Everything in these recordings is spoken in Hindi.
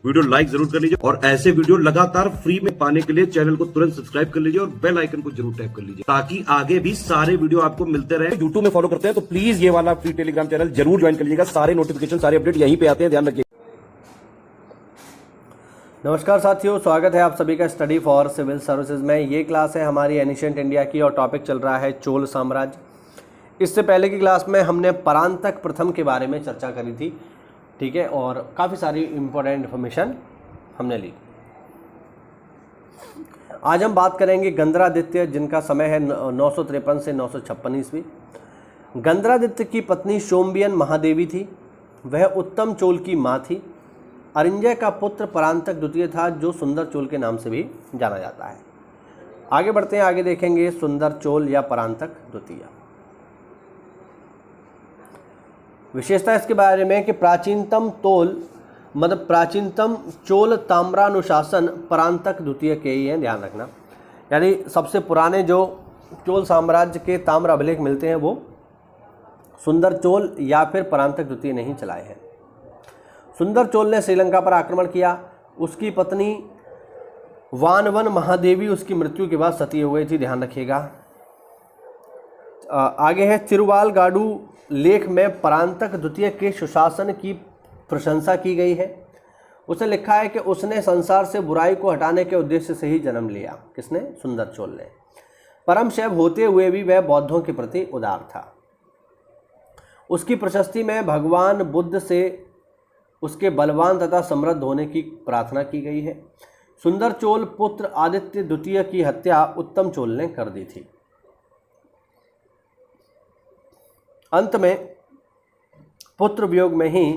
वीडियो लाइक जरूर कर लीजिए और ऐसे वीडियो लगातार फ्री में पाने के लिए चैनल को तुरंत सब्सक्राइब कर लीजिए और बेल आइकन को जरूर टैप कर लीजिए ताकि आगे भी सारे वीडियो आपको मिलते रहे। यूट्यूब में फॉलो करते हैं तो प्लीज ये वाला फ्री टेलीग्राम चैनल जरूर ज्वाइन कर लीजिएगा। सारे नोटिफिकेशन सारे अपडेट यहीं पे आते हैं, ध्यान रखिए। नमस्कार साथियों, स्वागत है आप सभी का स्टडी फॉर सिविल सर्विसेज में। ये क्लास है हमारी एनिशिएंट इंडिया की और टॉपिक चल रहा है चोल साम्राज्य। इससे पहले की क्लास में हमने परांतक प्रथम के बारे में चर्चा करी थी, ठीक है, और काफ़ी सारी इंपॉर्टेंट इन्फॉर्मेशन हमने ली। आज हम बात करेंगे गंधरादित्य, जिनका समय है 953 से 956 ईस्वी। गंधरादित्य की पत्नी शोम्बियन महादेवी थी, वह उत्तम चोल की माँ थी। अरिंजय का पुत्र परांतक द्वितीय था, जो सुंदर चोल के नाम से भी जाना जाता है। आगे बढ़ते हैं, आगे देखेंगे सुंदर चोल या परांतक द्वितीय। विशेषता इसके बारे में कि प्राचीनतम चोल ताम्रानुशासन परांतक द्वितीय के ही हैं, ध्यान रखना। यानी सबसे पुराने जो चोल साम्राज्य के ताम्र अभिलेख मिलते हैं वो सुंदर चोल या फिर परांतक द्वितीय ने ही चलाए हैं। सुंदर चोल ने श्रीलंका पर आक्रमण किया। उसकी पत्नी वानवन महादेवी उसकी मृत्यु के बाद सती हो गई थी, ध्यान रखिएगा। आगे है तिरुवाल गाडू लेख में परांतक द्वितीय के सुशासन की प्रशंसा की गई है। उसने लिखा है कि उसने संसार से बुराई को हटाने के उद्देश्य से ही जन्म लिया। किसने? सुंदर चोल ने। परम शैव होते हुए भी वह बौद्धों के प्रति उदार था। उसकी प्रशस्ति में भगवान बुद्ध से उसके बलवान तथा समृद्ध होने की प्रार्थना की गई है। सुंदर चोल पुत्र आदित्य द्वितीय की हत्या उत्तम चोल ने कर दी थी। अंत में पुत्र वियोग में ही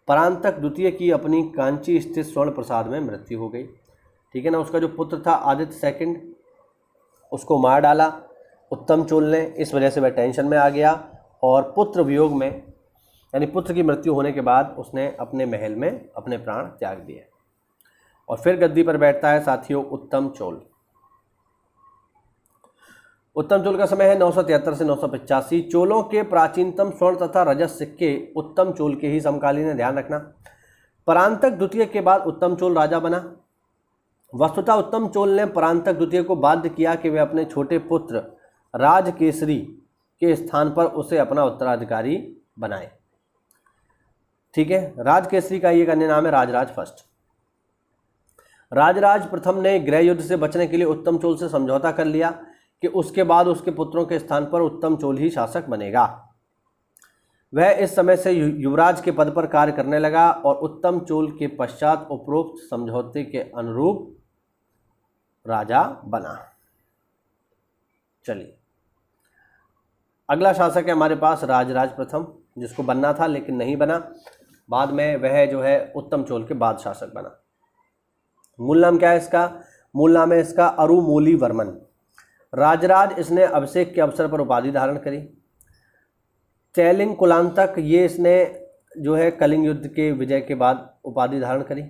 परांतक द्वितीय की अपनी कांची स्थित स्वर्ण प्रसाद में मृत्यु हो गई, ठीक है ना। उसका जो पुत्र था आदित्य सेकंड, उसको मार डाला उत्तम चोल ने। इस वजह से वह टेंशन में आ गया और पुत्र वियोग में, यानी पुत्र की मृत्यु होने के बाद, उसने अपने महल में अपने प्राण त्याग दिए और फिर गद्दी पर बैठता है साथियों उत्तम चोल। उत्तम चोल का समय है 973 से 985। चोलों के प्राचीनतम स्वर्ण तथा रजत सिक्के उत्तम चोल के ही समकालीन है, ध्यान रखना। परांतक द्वितीय के बाद उत्तम चोल राजा बना। वस्तुतः उत्तम चोल ने परांतक द्वितीय को बाध्य किया कि वे अपने छोटे पुत्र राजकेसरी के स्थान पर उसे अपना उत्तराधिकारी बनाए, ठीक है। राजकेसरी का ये अन्य नाम है राजराज फर्स्ट। राजराज प्रथम ने गृह युद्ध से बचने के लिए उत्तम चोल से समझौता कर लिया कि उसके बाद उसके पुत्रों के स्थान पर उत्तम चोल ही शासक बनेगा। वह इस समय से युवराज के पद पर कार्य करने लगा और उत्तम चोल के पश्चात उपरोक्त समझौते के अनुरूप राजा बना। चलिए, अगला शासक है हमारे पास राजराज प्रथम, जिसको बनना था लेकिन नहीं बना। बाद में वह जो है उत्तम चोल के बाद शासक बना। मूल नाम क्या है इसका? मूल नाम है इसका अरुमोली वर्मन। राजराज इसने अभिषेक के अवसर पर उपाधि धारण करी। चैलिंग कुलांतक, ये इसने जो है कलिंग युद्ध के विजय के बाद उपाधि धारण करी।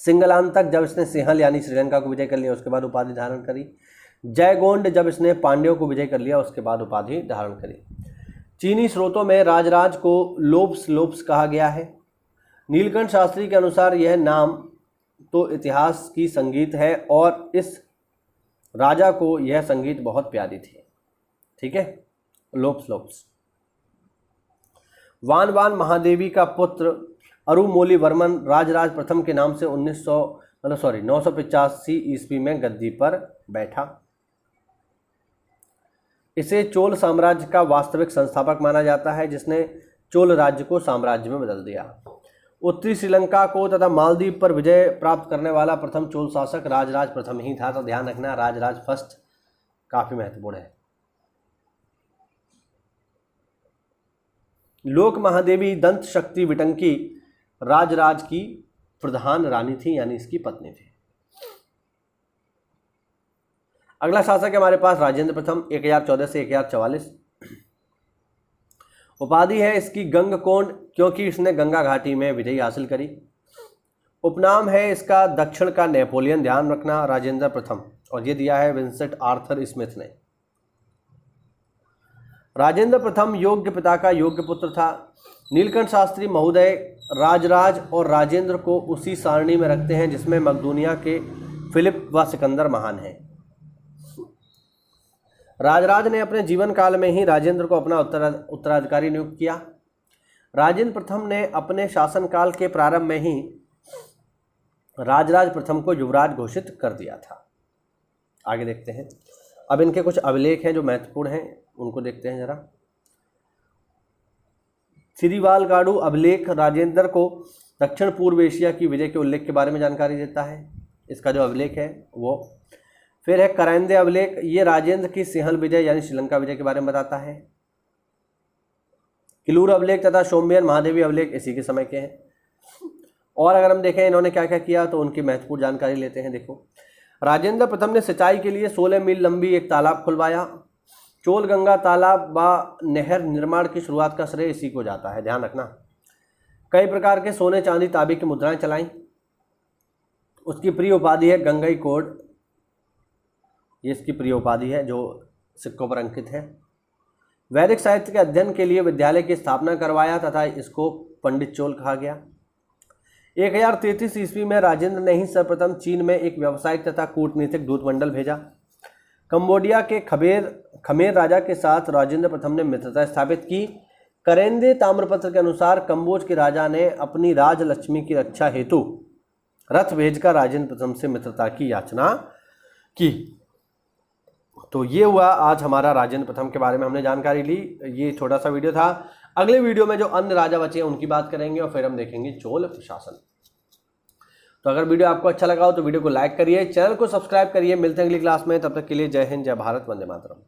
सिंगलांतक, जब इसने सिंहल यानी श्रीलंका को विजय कर लिया उसके बाद उपाधि धारण करी। जयगोंड, जब इसने पांड्यों को विजय कर लिया उसके बाद उपाधि धारण करी। चीनी स्रोतों में राजराज को लोप्स कहा गया है। नीलकंठ शास्त्री के अनुसार यह नाम तो इतिहास की संगीत है और इस राजा को यह संगीत बहुत प्यारी थी, ठीक है। लोप्स। वान महादेवी का पुत्र अरुमोली वर्मन राजराज प्रथम के नाम से 985 ईस्वी में गद्दी पर बैठा। इसे चोल साम्राज्य का वास्तविक संस्थापक माना जाता है, जिसने चोल राज्य को साम्राज्य में बदल दिया। उत्तरी श्रीलंका को तथा मालदीव पर विजय प्राप्त करने वाला प्रथम चोल शासक राजराज प्रथम ही था, तो ध्यान रखना राजराज फर्स्ट काफी महत्वपूर्ण है। लोक महादेवी दंत शक्ति विटंकी राजराज की प्रधान रानी थी, यानी इसकी पत्नी थी। अगला शासक है हमारे पास राजेंद्र प्रथम, 1014 से 1044। उपाधि है इसकी गंगकोंड, क्योंकि इसने गंगा घाटी में विजय हासिल करी। उपनाम है इसका दक्षिण का नेपोलियन, ध्यान रखना राजेंद्र प्रथम, और ये दिया है विंसेंट आर्थर स्मिथ ने। राजेंद्र प्रथम योग्य पिता का योग्य पुत्र था। नीलकंठ शास्त्री महोदय राजराज और राजेंद्र को उसी सारणी में रखते हैं जिसमें मकदूनिया के फिलिप व सिकंदर महान हैं। राजराज ने अपने जीवन काल में ही राजेंद्र को अपना उत्तराधिकारी नियुक्त किया। राजेंद्र प्रथम ने अपने शासनकाल के प्रारंभ में ही राजराज प्रथम को युवराज घोषित कर दिया था। आगे देखते हैं। अब इनके कुछ अभिलेख हैं जो महत्वपूर्ण हैं, उनको देखते हैं जरा। सिरीवालगाडू अभिलेख राजेंद्र को दक्षिण पूर्व एशिया की विजय के उल्लेख के बारे में जानकारी देता है। इसका जो अभिलेख है वो। फिर है करंदे अभिलेख, ये राजेंद्र की सिंहल विजय यानी श्रीलंका विजय के बारे में बताता है। किलूर अभिलेख तथा सोमयन महादेवी अभिलेख इसी के समय के हैं। और अगर हम देखें इन्होंने क्या क्या किया तो उनकी महत्वपूर्ण जानकारी लेते हैं। देखो, राजेंद्र प्रथम ने सिंचाई के लिए 16 मील लंबी एक तालाब खुलवाया। चोल गंगा तालाब व नहर निर्माण की शुरुआत का श्रेय इसी को जाता है, ध्यान रखना। कई प्रकार के सोने चांदी तांबे की मुद्राएं चलाई। उसकी प्रिय उपाधि है गंगई कोड, ये इसकी प्रिय उपाधि है जो सिक्कों पर अंकित है। वैदिक साहित्य के अध्ययन के लिए विद्यालय की स्थापना करवाया तथा इसको पंडित चोल कहा गया। 1033 ईस्वी में राजेंद्र ने ही सर्वप्रथम चीन में एक व्यावसायिक तथा कूटनीतिक दूतमंडल भेजा। कंबोडिया के खमेर राजा के साथ राजेंद्र प्रथम ने मित्रता स्थापित की। करेंदे ताम्रपत्र के अनुसार कंबोज के राजा ने अपनी राजलक्ष्मी की रक्षा हेतु रथ भेजकर राजेंद्र प्रथम से मित्रता की याचना की। तो ये हुआ आज हमारा राजेंद्र प्रथम के बारे में हमने जानकारी ली। ये छोटा सा वीडियो था। अगले वीडियो में जो अन्य राजा बचे हैं उनकी बात करेंगे और फिर हम देखेंगे चोल प्रशासन। तो अगर वीडियो आपको अच्छा लगा हो तो वीडियो को लाइक करिए, चैनल को सब्सक्राइब करिए। मिलते हैं अगली क्लास में, तब तक के लिए जय हिंद, जय भारत, वंदे मातरम।